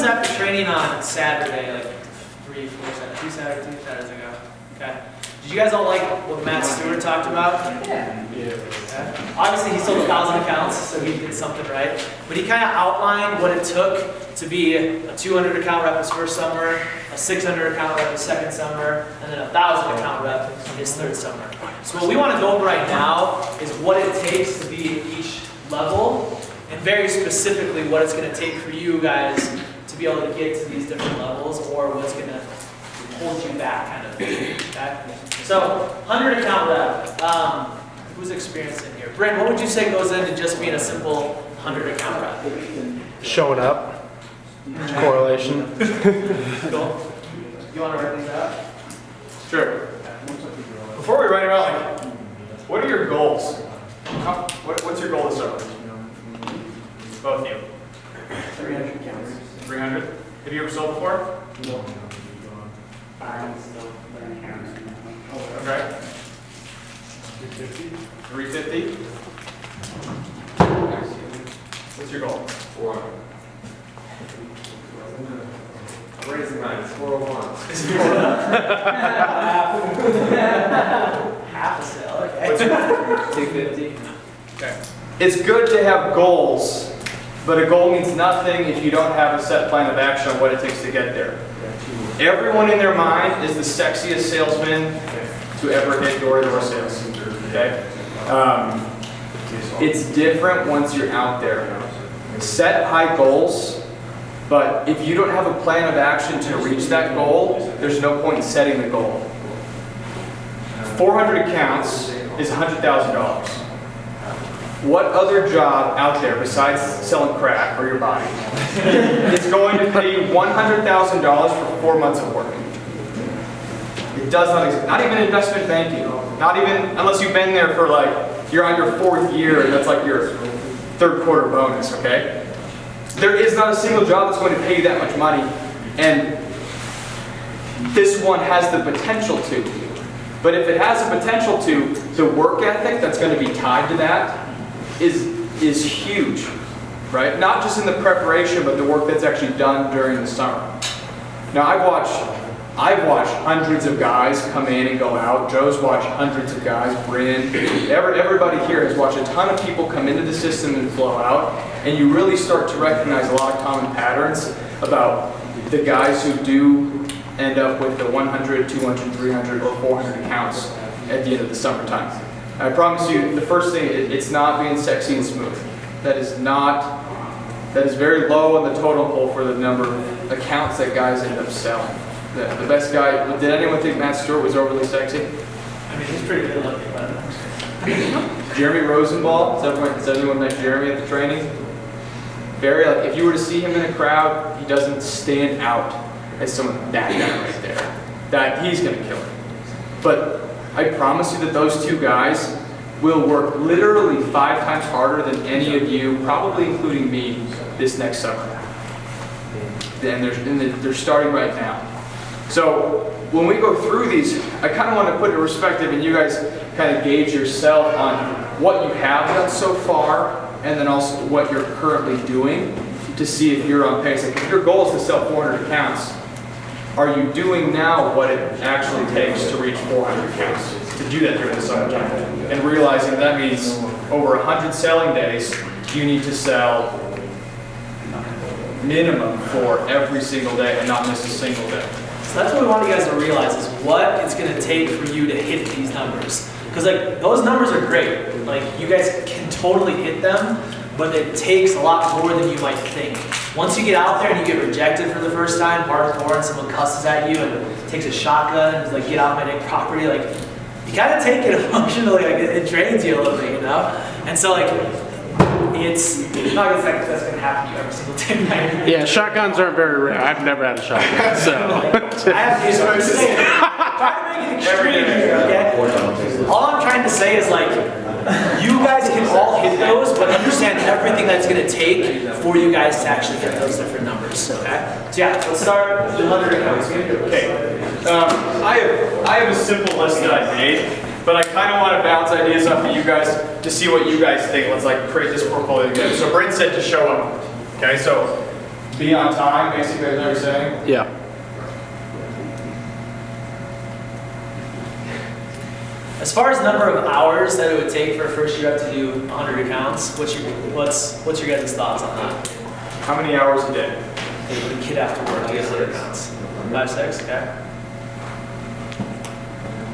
at the training on Saturday, like 2 Saturdays ago? Okay. Did you guys all like what Matt Stewart talked about? Yeah. Okay. Obviously, he sold 1,000 accounts, so he did something right. But he kind of outlined what it took to be a 200 account rep his first summer, a 600 account rep his second summer, and then a 1,000 account rep his third summer. So what we want to go over right now is what it takes to be at each level, and very specifically what it's going to take for you guys to be able to get to these different levels, or what's going to hold you back, kind of. Okay? So 100 account rep. Who's experienced in here? Brent, what would you say goes into just being a simple 100 account rep? Showing up. Correlation. Cool. You want to write these out? Sure. Before we write them out, like, what are your goals? What's your goal this summer? Both of you. 300 accounts. 300? Have you ever sold before? No. Okay. 350? What's your goal? 400. I'm raising mine. It's 401. Half a sale, okay. What's your 250. Okay. It's good to have goals, but a goal means nothing if you don't have a set plan of action on what it takes to get there. Everyone in their mind is the sexiest salesman to ever hit door-to-door sales. Okay? It's different once you're out there. Set high goals, but if you don't have a plan of action to reach that goal, there's no point in setting the goal. 400 accounts is $100,000. What other job out there besides selling crack or your body is going to pay you $100,000 for 4 months of work? It does not exist. Not even investment banking. Not even, unless you've been there for like, you're on your 4th year and that's like your 3rd quarter bonus, okay? There is not a single job that's going to pay you that much money, and this one has the potential to. But if it has the potential to, the work ethic that's going to be tied to that is huge, right? Not just in the preparation, but the work that's actually done during the summer. Now I've watched hundreds of guys come in and go out. Joe's watched hundreds of guys, Bryn, everybody here has watched a ton of people come into the system and flow out, and you really start to recognize a lot of common patterns about the guys who do end up with the 100, 200, 300, or 400 accounts at the end of the summertime. I promise you, the first thing, it's not being sexy and smooth. That is very low on the totem pole for the number of accounts that guys end up selling. The best guy, did anyone think Matt Stewart was overly sexy? I mean, he's pretty good looking, but Jeremy Rosenball, has anyone met Jeremy at the training? Very, like, if you were to see him in a crowd, he doesn't stand out as someone, that guy right there. That he's gonna kill it. But I promise you that those two guys will work literally 5 times harder than any of you, probably including me, this next summer. And they're starting right now. So when we go through these, I kind of want to put it in perspective and you guys kind of gauge yourself on what you have done so far and then also what you're currently doing to see if you're on pace. Like if your goal is to sell 400 accounts, are you doing now what it actually takes to reach 400 accounts? To do that during the summertime. And realizing that means over 100 selling days, you need to sell minimum for every single day and not miss a single day. So that's what we want you guys to realize is what it's going to take for you to hit these numbers. Because like those numbers are great. Like you guys can totally hit them, but it takes a lot more than you might think. Once you get out there and you get rejected for the first time, hardcore, and someone cusses at you and takes a shotgun and is like, get off my neck property, like you kind of take it emotionally, like it drains you a little bit, you know? And so like, it's not gonna say that's gonna happen to you every single day. Yeah, shotguns aren't very rare. I've never had a shotgun, so. I have these words to say. Try to make it extreme here, okay? All I'm trying to say is like, you guys can all hit those, but understand everything that's gonna take for you guys to actually hit those different numbers, okay? So yeah, let's start with 100 accounts. Okay. I have a simple list that I made. But I kind of want to bounce ideas off of you guys to see what you guys think. Let's like create this portfolio together. So Brent said to show up. Okay, so Be on time, basically, as you're saying. Yeah. As far as number of hours that it would take for a first year up to do 100 accounts, what's your guys' thoughts on that? How many hours a day? The kid after work to get 100 accounts. 5, 6, okay.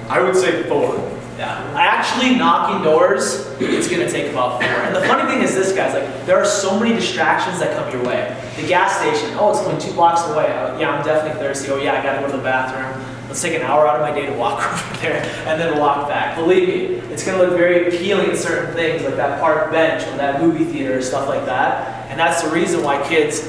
I would say 4. Yeah, actually knocking doors, it's gonna take about 4. And the funny thing is this, guys, like there are so many distractions that come your way. The gas station, oh, it's only 2 blocks away. Yeah, I'm definitely thirsty. Oh yeah, I gotta go to the bathroom. Let's take an hour out of my day to walk over there and then walk back. Believe me, it's gonna look very appealing in certain things like that park bench or that movie theater or stuff like that. And that's the reason why kids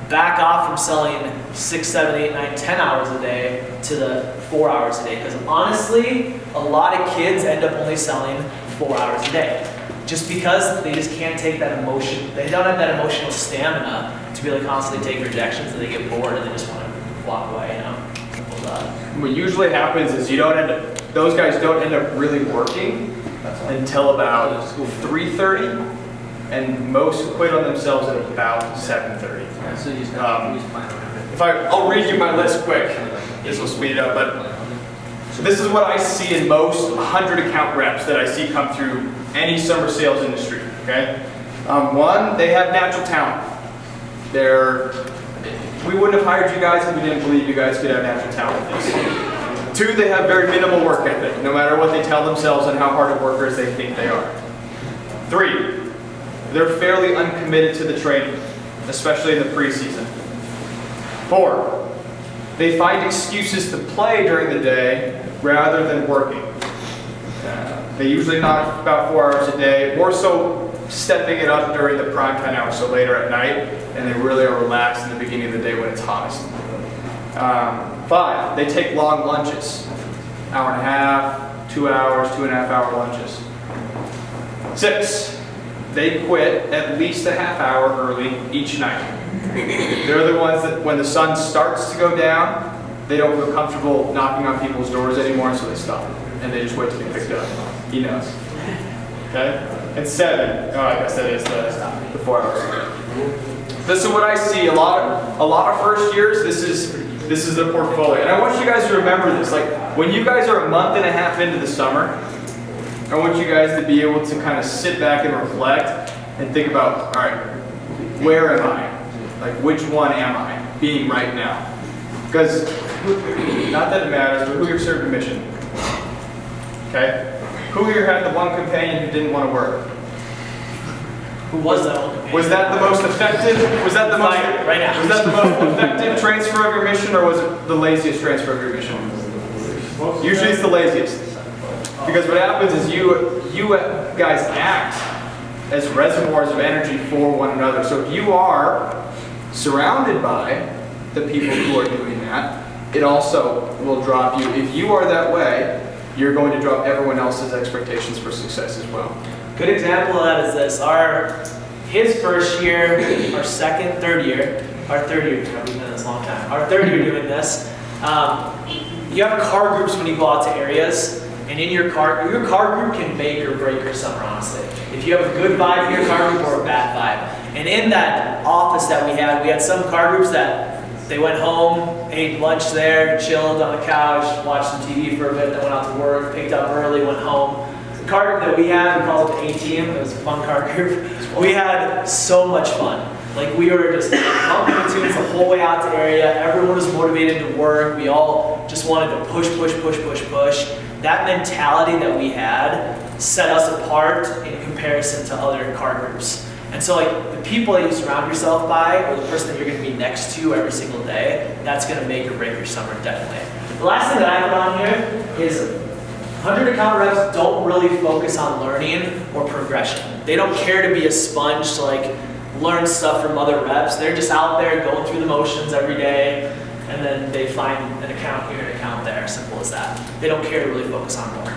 back off from selling 6, 7, 8, 9, 10 hours a day to the 4 hours a day. Because honestly, a lot of kids end up only selling 4 hours a day. Just because they just can't take that emotion, they don't have that emotional stamina to be able to constantly take rejections and they get bored and they just want to walk away, you know? Simple as that. What usually happens is those guys don't end up really working until about 3:30, and most quit on themselves at about 7:30. I'll read you my list quick. This will speed it up, but so this is what I see in most 100 account reps that I see come through any summer sales industry. Okay, one, they have natural talent. We wouldn't have hired you guys if we didn't believe you guys could have natural talent at this. 2, they have very minimal work ethic, no matter what they tell themselves and how hard of workers they think they are. 3, they're fairly uncommitted to the training, especially in the preseason. 4, they find excuses to play during the day rather than working. They usually knock about 4 hours a day, more so stepping it up during the prime time hours, so later at night, and they really are relaxed in the beginning of the day when it's hottest. 5, they take long lunches, hour and a half, 2 hours, 2.5 hour lunches. 6, they quit at least a half hour early each night. They're the ones that when the sun starts to go down, they don't feel comfortable knocking on people's doors anymore, so they stop. And they just wait to be picked up. He knows. Okay? And 7, I guess that is the 4 hours. This is what I see. A lot of first years, this is the portfolio. And I want you guys to remember this. Like when you guys are a month and a half into the summer, I want you guys to be able to kind of sit back and reflect and think about, all right, where am I? Like which one am I being right now? Because not that it matters, but who you're serving mission. Okay? Who here had the one companion who didn't want to work? Who was that one? Was that the most effective? Was that the most right now? Was that the most effective transfer of your mission, or was it the laziest transfer of your mission? Usually it's the laziest. Because what happens is you guys act as reservoirs of energy for one another. So if you are surrounded by the people who are doing that, it also will drop you. If you are that way, you're going to drop everyone else's expectations for success as well. Good example of that is this. His first year, our second, third year, our third year, we've been doing this a long time. Our third year doing this, you have car groups when you go out to areas, and in your car group can make or break your summer, honestly. If you have a good vibe in your car group or a bad vibe. And in that office that we had some car groups that they went home, ate lunch there, chilled on the couch, watched some TV for a bit, then went out to work, picked up early, went home. The car group that we had, we called it the A-Team. It was a fun car group. We had so much fun. Like we were just pumping the tunes the whole way out to area. Everyone was motivated to work. We all just wanted to push. That mentality that we had set us apart in comparison to other car groups. And so like the people that you surround yourself by, or the person that you're going to be next to every single day, that's going to make or break your summer, definitely. The last thing that I put on here is 100 account reps don't really focus on learning or progression. They don't care to be a sponge to like learn stuff from other reps. They're just out there going through the motions every day, and then they find an account here, an account there, simple as that. They don't care to really focus on more,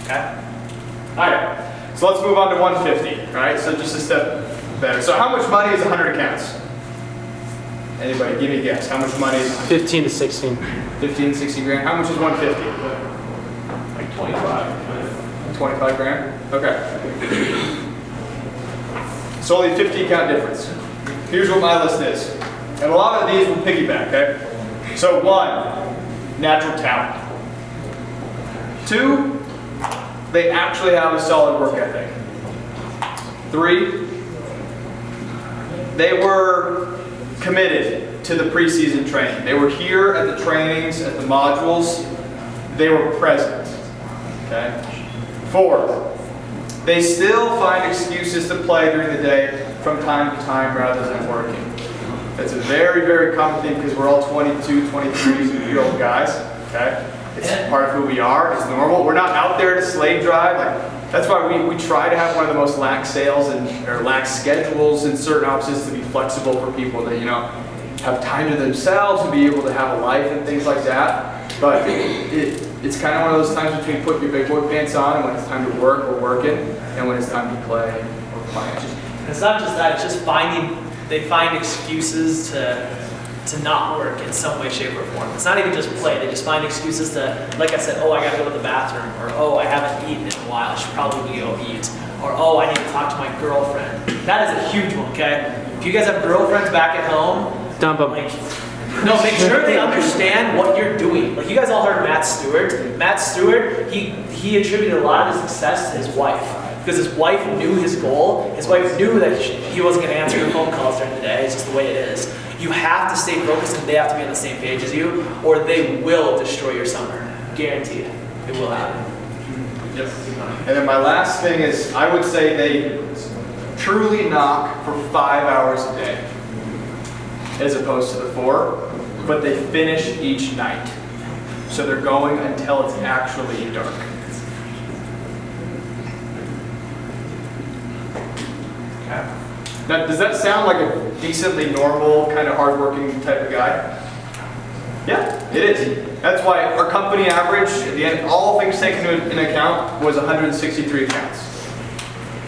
okay? All right, so let's move on to 150, all right? So just a step better. So how much money is 100 accounts? Anybody, give me a guess. How much money is 15 to 16. 15, 16 grand? How much is 150? Like 25. 25 grand? Okay. So only 50 account difference. Here's what my list is. And a lot of these will piggyback, okay? So 1, natural talent. 2, they actually have a solid work ethic. 3, they were committed to the preseason training. They were here at the trainings, at the modules. They were present, okay? 4, they still find excuses to play during the day from time to time rather than working. That's a very, very common thing because we're all 22, 23-year-old guys, okay? It's part of who we are, it's normal. We're not out there to slave drive. Like, that's why we try to have one of the most lax sales or lax schedules in certain offices to be flexible for people that, you know, have time to themselves and be able to have a life and things like that. But it's kind of one of those times between putting your big boy pants on and when it's time to work, we're working, and when it's time to play, we're playing. It's not just that, it's just they find excuses to not work in some way, shape, or form. It's not even just play, they just find excuses to, like I said, oh, I gotta go to the bathroom, or oh, I haven't eaten in a while, I should probably go eat, or oh, I need to talk to my girlfriend. That is a huge one, okay? If you guys have girlfriends back at home, Dump 'em. no, make sure they understand what you're doing. Like, you guys all heard Matt Stewart. Matt Stewart, he attributed a lot of his success to his wife. Because his wife knew his goal. His wife knew that he wasn't going to answer her phone calls during the day. It's just the way it is. You have to stay focused and they have to be on the same page as you, or they will destroy your summer. Guaranteed. It will happen. Yep. And then my last thing is, I would say they truly knock for 5 hours a day, as opposed to the 4, but they finish each night. So they're going until it's actually dark. Okay. Now, does that sound like a decently normal, kind of hardworking type of guy? Yeah, it is. That's why our company average, at the end, all things taken into account, was 163 accounts.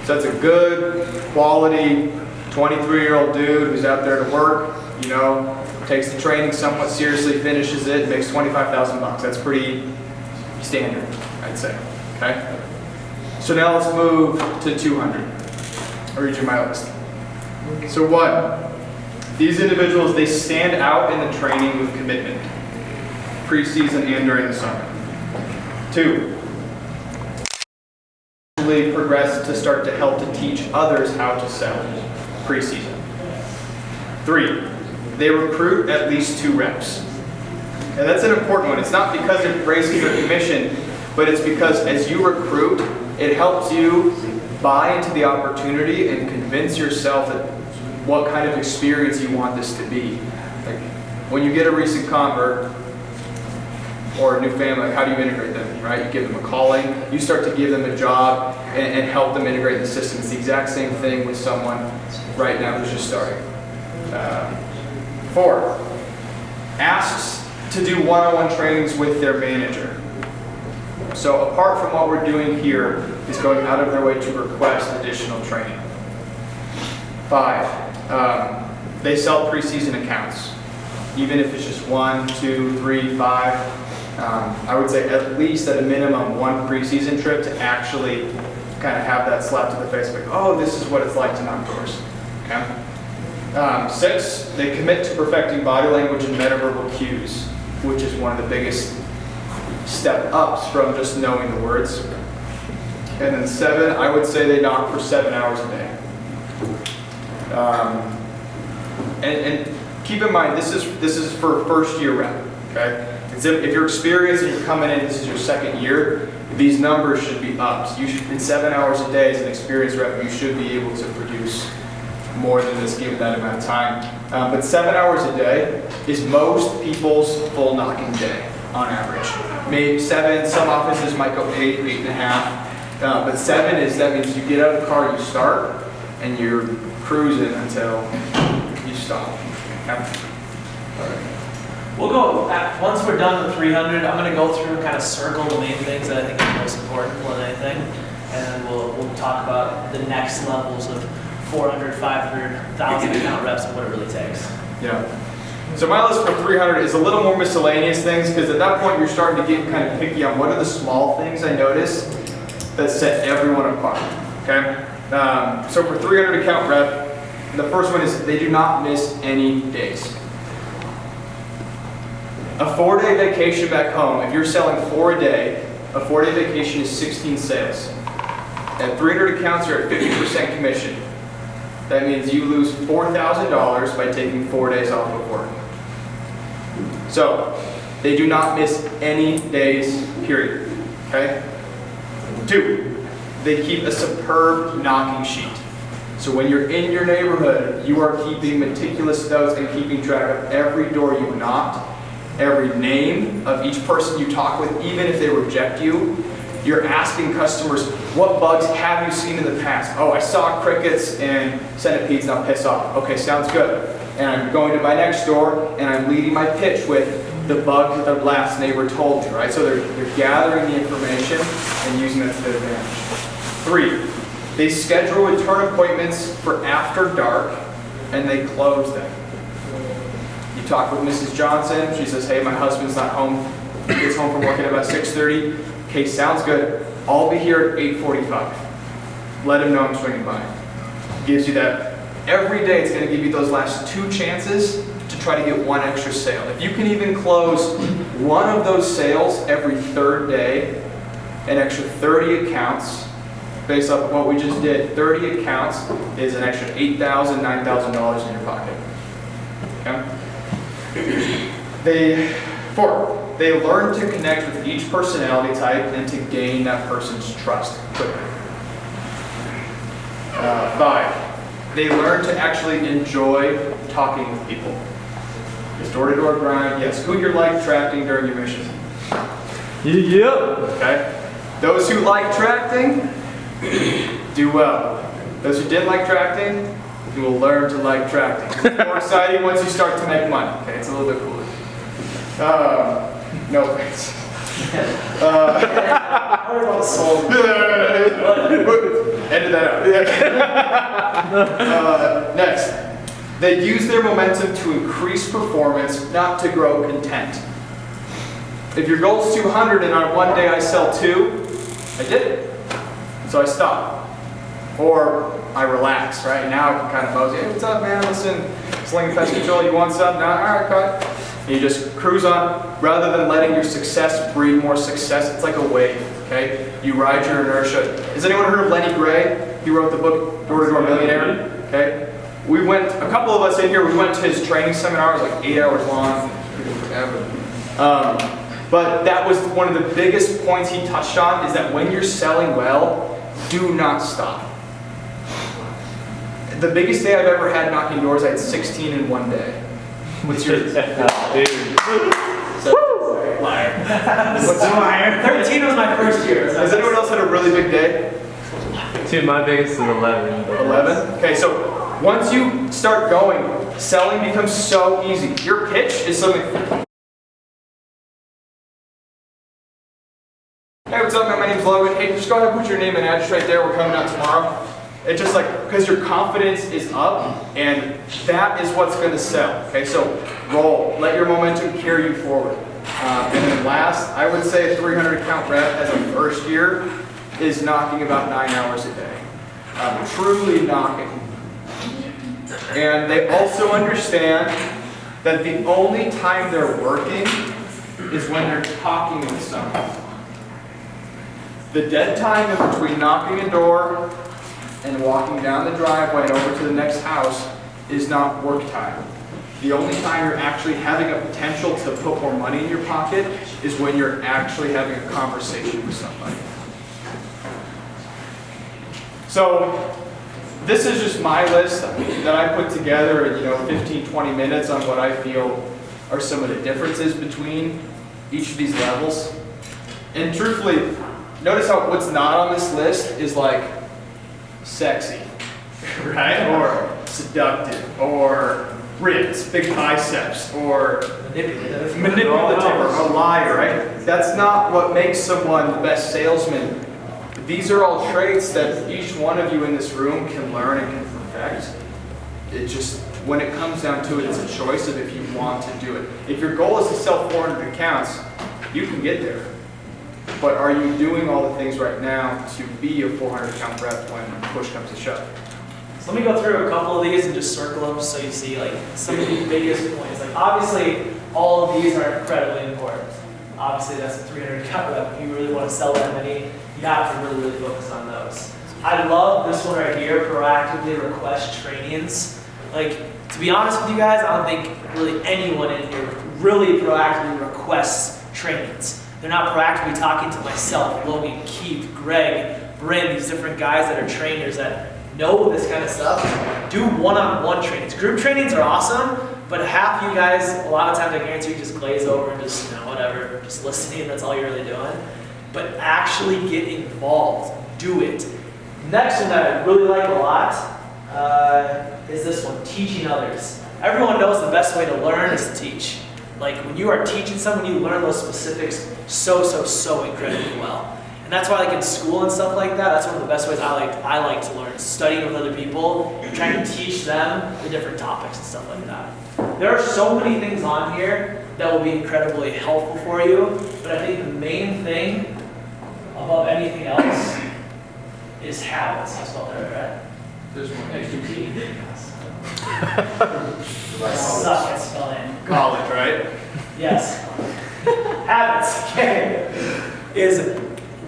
So that's a good, quality, 23-year-old dude who's out there to work, you know, takes the training somewhat seriously, finishes it, makes $25,000. That's pretty standard, I'd say. Okay. So now let's move to 200. I'll read you my list. So 1, these individuals, they stand out in the training with commitment, preseason and during the summer. 2, they progress to start to help to teach others how to sell preseason. 3, they recruit at least 2 reps. And that's an important one. It's not because it raises their commission, but it's because as you recruit, it helps you buy into the opportunity and convince yourself that what kind of experience you want this to be. Like, when you get a recent convert or a new family, how do you integrate them, right? You give them a calling, you start to give them a job and help them integrate the system. It's the exact same thing with someone right now who's just starting. 4, asks to do one-on-one trainings with their manager. So apart from what we're doing here, is going out of their way to request additional training. 5, they sell preseason accounts. Even if it's just 1, 2, 3, 5, I would say at least at a minimum 1 preseason trip to actually kind of have that slap to the face, like, oh, this is what it's like to knock doors. Okay? 6, they commit to perfecting body language and metaverbal cues, which is one of the biggest step ups from just knowing the words. And then 7, I would say they knock for 7 hours a day. And keep in mind, this is for first year rep. Okay, if you're experienced and you're coming in, this is your second year, these numbers should be up. So you should, in 7 hours a day as an experienced rep, you should be able to produce more than this given that amount of time. But 7 hours a day is most people's full knocking day on average. Maybe 7, some offices might go 8, 8.5. But 7 is, that means you get out of the car, you start, and you're cruising until you stop. Okay? We'll go, once we're done with 300, I'm going to go through and kind of circle the main things that I think are most important more than anything. And then we'll talk about the next levels of 400, 500, 1,000 account reps and what it really takes. Yeah. So my list for 300 is a little more miscellaneous things, because at that point you're starting to get kind of picky on what are the small things I notice that set everyone apart. Okay. So for 300 account rep, The first one is they do not miss any days. A 4-day vacation back home, if you're selling 4 a day, a 4-day vacation is 16 sales. At 300 accounts, you're at 50% commission. That means you lose $4,000 by taking 4 days off of work. So, they do not miss any days, period. Okay? 2, they keep a superb knocking sheet. So when you're in your neighborhood, you are keeping meticulous notes and keeping track of every door you knocked, every name of each person you talk with, even if they reject you. You're asking customers, what bugs have you seen in the past? Oh, I saw crickets and centipedes, now piss off. Okay, sounds good. And I'm going to my next door, and I'm leading my pitch with the bug that the last neighbor told me, right? So they're gathering the information and using that to their advantage. 3, they schedule return appointments for after dark, and they close them. You talk with Mrs. Johnson, she says, hey, my husband's not home. He gets home from work at about 6:30. Okay, sounds good. I'll be here at 8:45. Let him know I'm swinging by. Gives you that. Every day it's going to give you those last 2 chances to try to get 1 extra sale. If you can even close 1 of those sales every 3rd day, an extra 30 accounts, based off of what we just did, 30 accounts is an extra $8,000, $9,000 in your pocket. Okay? 4, they learn to connect with each personality type and to gain that person's trust quickly. 5, they learn to actually enjoy talking with people. This door-to-door grind, yes. Who you're like attracting during your mission? Yep. Okay? Those who like tracting, do well. Those who didn't like tracting, you will learn to like tracting. It's more exciting once you start to make money. Okay, it's a little bit cooler. No offense. Edit that out. Next, they use their momentum to increase performance, not to grow content. If your goal is 200 and on one day I sell 2, I did it. So I stop. Or I relax, right? Now I can kind of mosey, hey, what's up, man? Listen, Sling Pest Control, you want some? No, all right, cut. And you just cruise on, rather than letting your success breed more success. It's like a wave, okay? You ride your inertia. Has anyone heard of Lenny Gray? He wrote the book Door to Door Millionaire, okay? We went, a couple of us in here, we went to his training seminar. It was like 8 hours long, forever. But that was one of the biggest points he touched on, is that when you're selling well, do not stop. The biggest day I've ever had knocking doors, I had 16 in one day. What's yours? Dude. So, liar. What's liar? 13 was my first year. Has anyone else had a really big day? Dude, my biggest is 11. 11? Okay, so once you start going, selling becomes so easy. Your pitch is something. Hey, what's up, man? My name's Logan. Hey, just go ahead and put your name and address right there. We're coming out tomorrow. It's just like, because your confidence is up, and that is what's going to sell. Okay, so roll. Let your momentum carry you forward. And then last, I would say a 300 account rep as a first year is knocking about 9 hours a day. Truly knocking. And they also understand that the only time they're working is when they're talking with someone. The dead time in between knocking a door and walking down the driveway and over to the next house is not work time. The only time you're actually having a potential to put more money in your pocket is when you're actually having a conversation with somebody. So this is just my list that I put together in 15, 20 minutes on what I feel are some of the differences between each of these levels. And truthfully, notice how what's not on this list is like sexy, right? Or seductive, or ripped, big biceps, or manipulative, or a liar, right? That's not what makes someone the best salesman. These are all traits that each one of you in this room can learn and can perfect. It just, when it comes down to it, it's a choice of if you want to do it. If your goal is to sell 400 accounts, you can get there. But are you doing all the things right now to be a 400 account rep when push comes to shove? So let me go through a couple of these and just circle them so you see like some of the biggest points. Like obviously, all of these are incredibly important. Obviously, that's a 300 cut rep. If you really want to sell that many, you have to really, really focus on those. I love this one right here, proactively request trainings. Like, to be honest with you guys, I don't think really anyone in here really proactively requests trainings. They're not proactively talking to myself, Logan, Keith, Greg, Bryn, these different guys that are trainers that know this kind of stuff. Do one-on-one trainings. Group trainings are awesome, but half you guys, a lot of times I guarantee you just glaze over and just, whatever, just listening, that's all you're really doing. But actually get involved, do it. Next one that I really like a lot is this one, teaching others. Everyone knows the best way to learn is to teach. Like when you are teaching someone, you learn those specifics so incredibly well. And that's why like in school and stuff like that, that's one of the best ways I like to learn, studying with other people and trying to teach them the different topics and stuff like that. There are so many things on here that will be incredibly helpful for you, but I think the main thing above anything else is habits. I spelled that right? There's one extra key. Suck at spelling. College, right? Yes. Habits, okay, is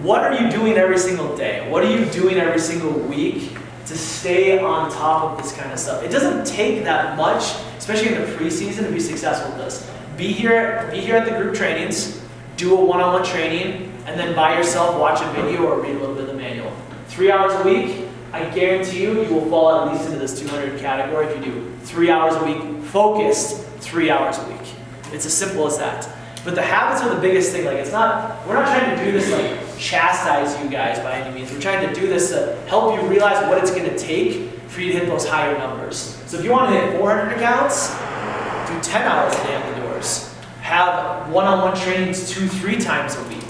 what are you doing every single day? What are you doing every single week to stay on top of this kind of stuff? It doesn't take that much, especially in the preseason, to be successful with this. Be here at the group trainings, do a one-on-one training, and then by yourself watch a video or read a little bit of the manual. 3 hours a week, I guarantee you will fall at least into this 200 category if you do 3 hours a week, focused 3 hours a week. It's as simple as that. But the habits are the biggest thing. Like we're not trying to do this like chastise you guys by any means. We're trying to do this to help you realize what it's going to take for you to hit those higher numbers. So if you want to hit 400 accounts, do 10 hours a day on the doors. Have one-on-one trainings 2-3 times a week.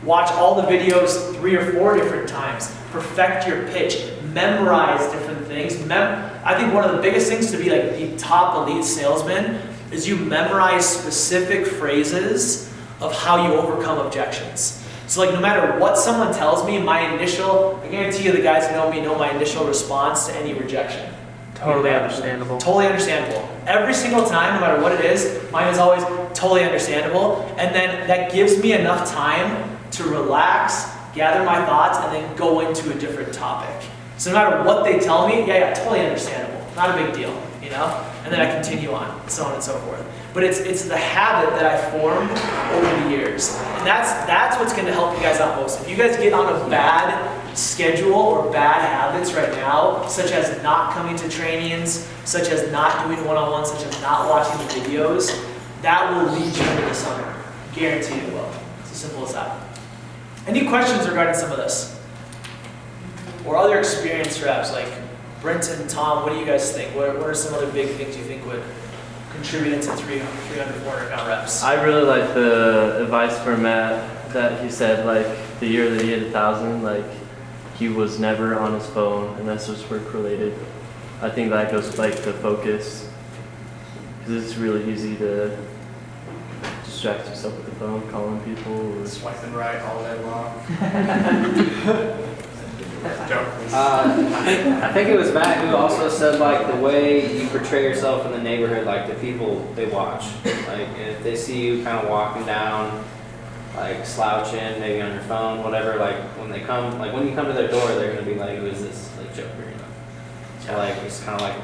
Watch all the videos 3 or 4 different times. Perfect your pitch. Memorize different things. I think one of the biggest things to be like the top elite salesman is you memorize specific phrases of how you overcome objections. So like no matter what someone tells me, I guarantee you the guys who know me know my initial response to any rejection. Totally understandable. Totally understandable. Every single time, no matter what it is, mine is always totally understandable. And then that gives me enough time to relax, gather my thoughts, and then go into a different topic. So no matter what they tell me, yeah, totally understandable. Not a big deal, And then I continue on, so on and so forth. But it's the habit that I formed over the years. And that's what's going to help you guys out most. If you guys get on a bad schedule or bad habits right now, such as not coming to trainings, such as not doing one-on-one, such as not watching the videos, that will lead you into the summer. Guaranteed it will. It's as simple as that. Any questions regarding some of this? Or other experienced reps like Brenton, Tom, what do you guys think? What are some other big things you think would contribute into 300, 400 count reps? I really like the advice for Matt that he said, like the year that he hit 1,000, like he was never on his phone, and that's just work related. I think that goes with like the focus, because it's really easy to distract yourself with the phone, calling people. Or Swiping right all day long. I think it was Matt who also said like the way you portray yourself in the neighborhood, like the people they watch. Like if they see you kind of walking down, like slouching, maybe on your phone, whatever. Like when you come to their door, they're gonna be like, "Who is this like joker?" So like it's kind of like,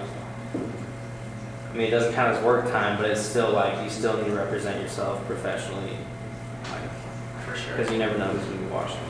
I mean, it doesn't count as work time, but it's still like you still need to represent yourself professionally, like For sure. because you never know who's gonna be watching.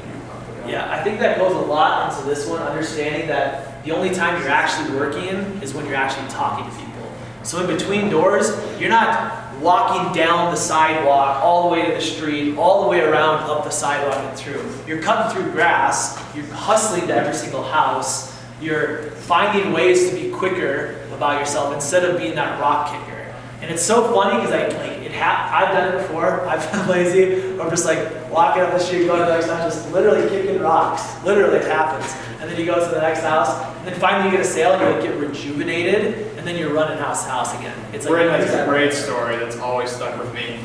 Yeah, I think that goes a lot into this one, understanding that the only time you're actually working is when you're actually talking to people. So in between doors, you're not walking down the sidewalk all the way to the street, all the way around up the sidewalk and through. You're cutting through grass, you're hustling to every single house, you're finding ways to be quicker about yourself instead of being that rock kicker. And it's so funny because I've done it before. I've been lazy. I'm just like walking up the street, going to the next house, just literally kicking rocks. Literally, it happens. And then you go to the next house, and then finally you get a sale, and you like get rejuvenated, and then you're running house to house again. It's like Bryn has a great story that's always stuck with me.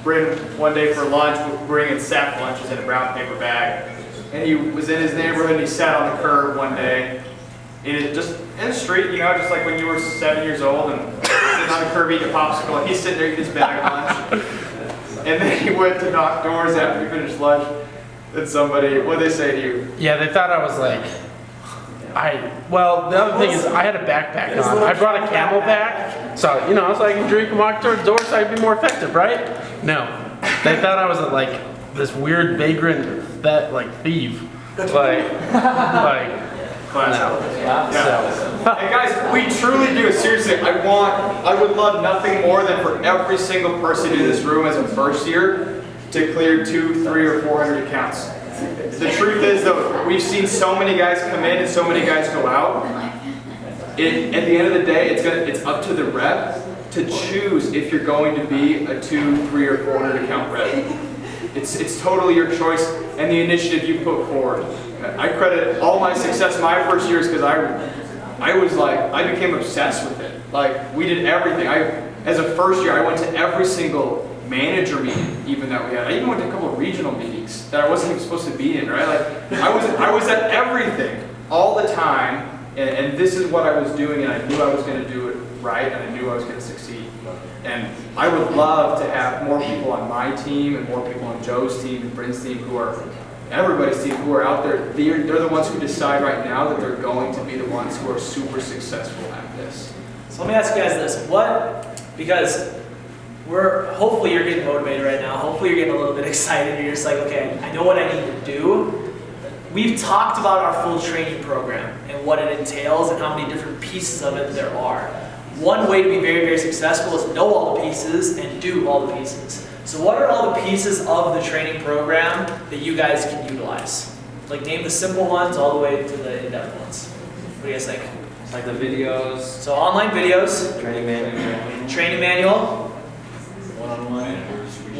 Bryn, one day for lunch, would bring in sack lunches in a brown paper bag. And he was in his neighborhood, and he sat on the curb one day, in the street, you know, just like when you were 7 years old and sitting on the curb eating a popsicle, and he's sitting there eating his bag of lunch. And then he went to knock doors after he finished lunch, and somebody, what'd they say to you? Yeah, they thought I was like, well, the other thing is I had a backpack on. I brought a camelback, so, you know, so I can drink and walk towards the door so I'd be more effective, right? No. They thought I was like this weird vagrant, thief. And guys, we truly do. Seriously, I would love nothing more than for every single person in this room as a first year to clear 200, 300, or 400 accounts. The truth is, though, we've seen so many guys come in and so many guys go out. At the end of the day, it's up to the rep to choose if you're going to be a 200, 300, or 400 account rep. It's totally your choice and the initiative you put forward. I credit all my success my first years because I became obsessed with it. Like, we did everything. As a first year, I went to every single manager meeting even that we had. I even went to a couple of regional meetings that I wasn't even supposed to be in, right? Like, I was at everything all the time, and this is what I was doing, and I knew I was going to do it right, and I knew I was going to succeed. And I would love to have more people on my team and more people on Joe's team and Bryn's team who are everybody's team who are out there. They're the ones who decide right now that they're going to be the ones who are super successful at this. So let me ask you guys this: because hopefully you're getting motivated right now. Hopefully you're getting a little bit excited. You're just like, okay, I know what I need to do. We've talked about our full training program and what it entails and how many different pieces of it there are. One way to be very, very successful is know all the pieces and do all the pieces. So what are all the pieces of the training program that you guys can utilize? Like, name the simple ones all the way to the in-depth ones. What do you guys think? Like the videos. So online videos. Training manual. Training manual. One-on-one.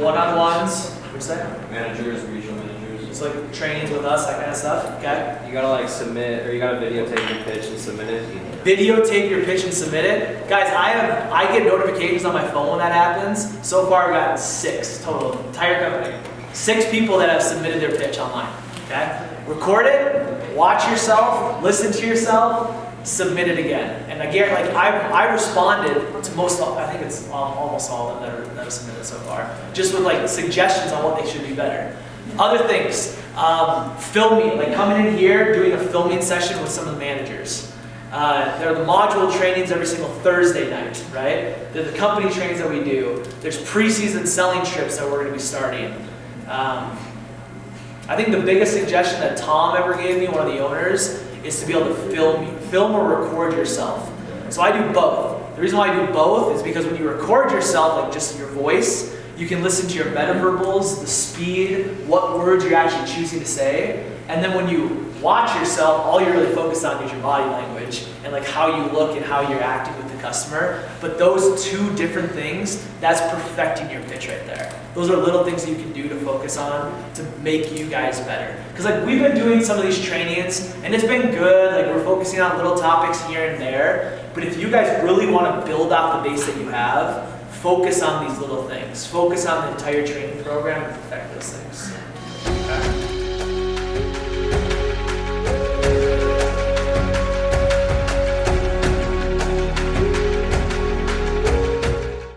One-on-ones. What's that? Managers, regional managers. It's like trainings with us, that kind of stuff. Okay. You gotta submit, or you gotta videotape your pitch and submit it. Videotape your pitch and submit it. Guys, I get notifications on my phone when that happens. So far I've gotten 6 total, entire company. 6 people that have submitted their pitch online. Okay? Record it, watch yourself, listen to yourself, submit it again. And again, I responded to most, I think it's almost all of them that have submitted so far. Just with suggestions on what they should do better. Other things, filming, coming in here, doing a filming session with some of the managers. There are the module trainings every single Thursday night, right? There are the company trainings that we do. There's preseason selling trips that we're going to be starting. I think the biggest suggestion that Tom ever gave me, one of the owners, is to be able to film or record yourself. So I do both. The reason why I do both is because when you record yourself, just your voice, you can listen to your metaverbals, the speed, what words you're actually choosing to say, and then when you watch yourself, all you're really focused on is your body language and how you look and how you're acting with the customer. But those 2 different things, that's perfecting your pitch right there. Those are little things you can do to focus on to make you guys better. Because we've been doing some of these trainings and it's been good. We're focusing on little topics here and there. But if you guys really want to build off the base that you have, focus on these little things. Focus on the entire training program and perfect those things.